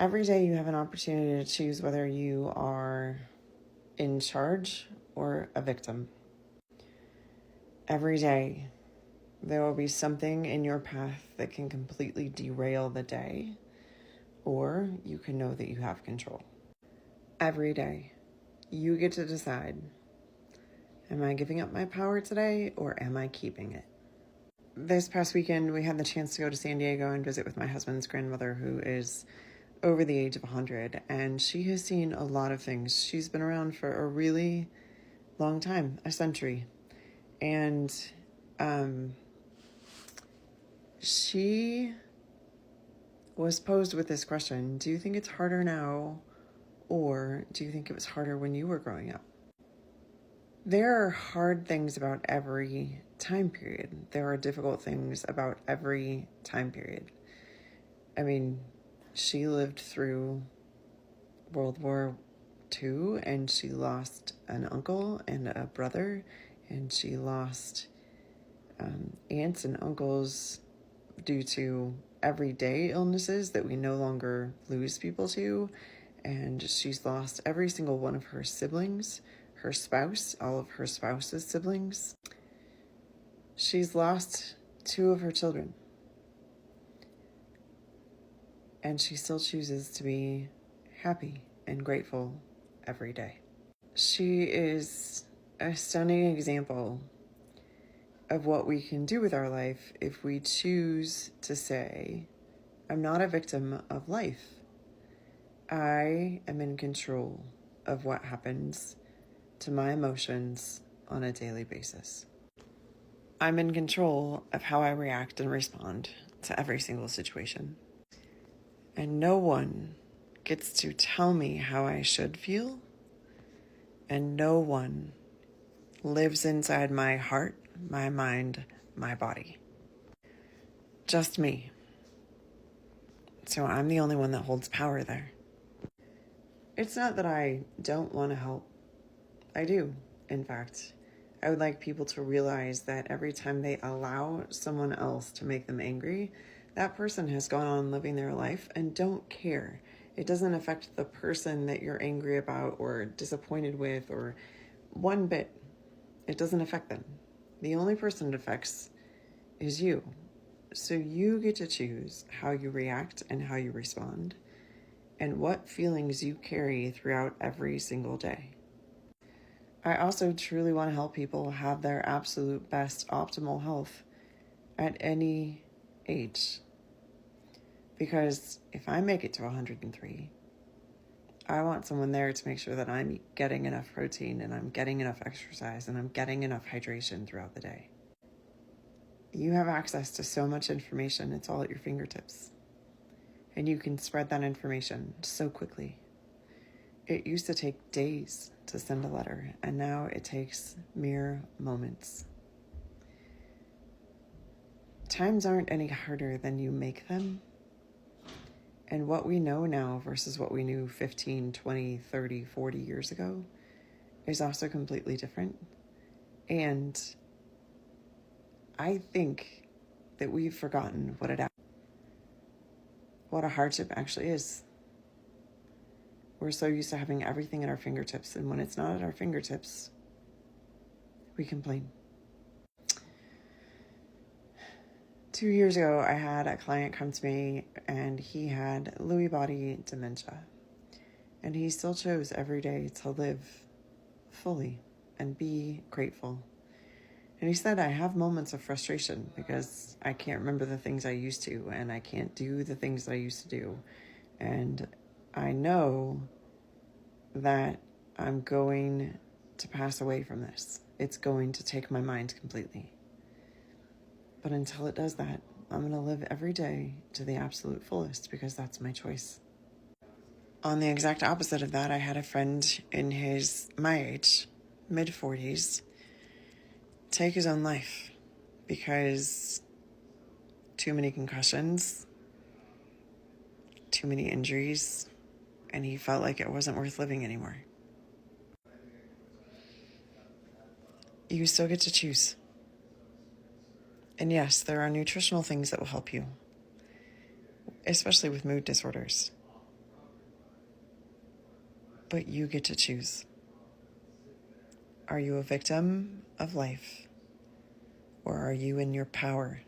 Every day you have an opportunity to choose whether you are in charge or a victim. Every day there will be something in your path that can completely derail the day, or you can know that you have control. Every day you get to decide, am I giving up my power today or am I keeping it? This past weekend, we had the chance to go to San Diego and visit with my husband's grandmother, who is over the age of 100, and she has seen a lot of things. She's been around for a really long time, a century, and she was posed with this question: do you think it's harder now, or do you think it was harder when you were growing up? There are hard things about every time period. There are difficult things about every time period. I mean, she lived through World War II, and she lost an uncle and a brother, and she lost aunts and uncles due to everyday illnesses that we no longer lose people to. And she's lost every single one of her siblings, her spouse, all of her spouse's siblings. She's lost 2 of her children. And she still chooses to be happy and grateful every day. She is a stunning example of what we can do with our life if we choose to say, I'm not a victim of life. I am in control of what happens to my emotions on a daily basis. I'm in control of how I react and respond to every single situation. And no one gets to tell me how I should feel, and no one lives inside my heart, my mind, my body. Just me. So I'm the only one that holds power there. It's not that I don't want to help. I do, in fact. I would like people to realize that every time they allow someone else to make them angry, that person has gone on living their life and don't care. It doesn't affect the person that you're angry about or disappointed with or one bit. It doesn't affect them. The only person it affects is you. So you get to choose how you react and how you respond and what feelings you carry throughout every single day. I also truly want to help people have their absolute best optimal health at any age. Because if I make it to 103, I want someone there to make sure that I'm getting enough protein and I'm getting enough exercise and I'm getting enough hydration throughout the day. You have access to so much information. It's all at your fingertips. And you can spread that information so quickly. It used to take days to send a letter, and now it takes mere moments. Times aren't any harder than you make them. And what we know now versus what we knew 15, 20, 30, 40 years ago is also completely different. And I think that we've forgotten what a hardship actually is. We're so used to having everything at our fingertips, and when it's not at our fingertips, we complain. 2 years ago, I had a client come to me, and he had Lewy body dementia. And he still chose every day to live fully and be grateful. And he said, I have moments of frustration because I can't remember the things I used to, and I can't do the things that I used to do. And I know that I'm going to pass away from this. It's going to take my mind completely. But until it does that, I'm going to live every day to the absolute fullest because that's my choice. On the exact opposite of that, I had a friend in my age, mid-40s, take his own life because too many concussions, too many injuries, and he felt like it wasn't worth living anymore. You still get to choose. And yes, there are nutritional things that will help you, especially with mood disorders. but you get to choose. Are you a victim of life, or are you in your power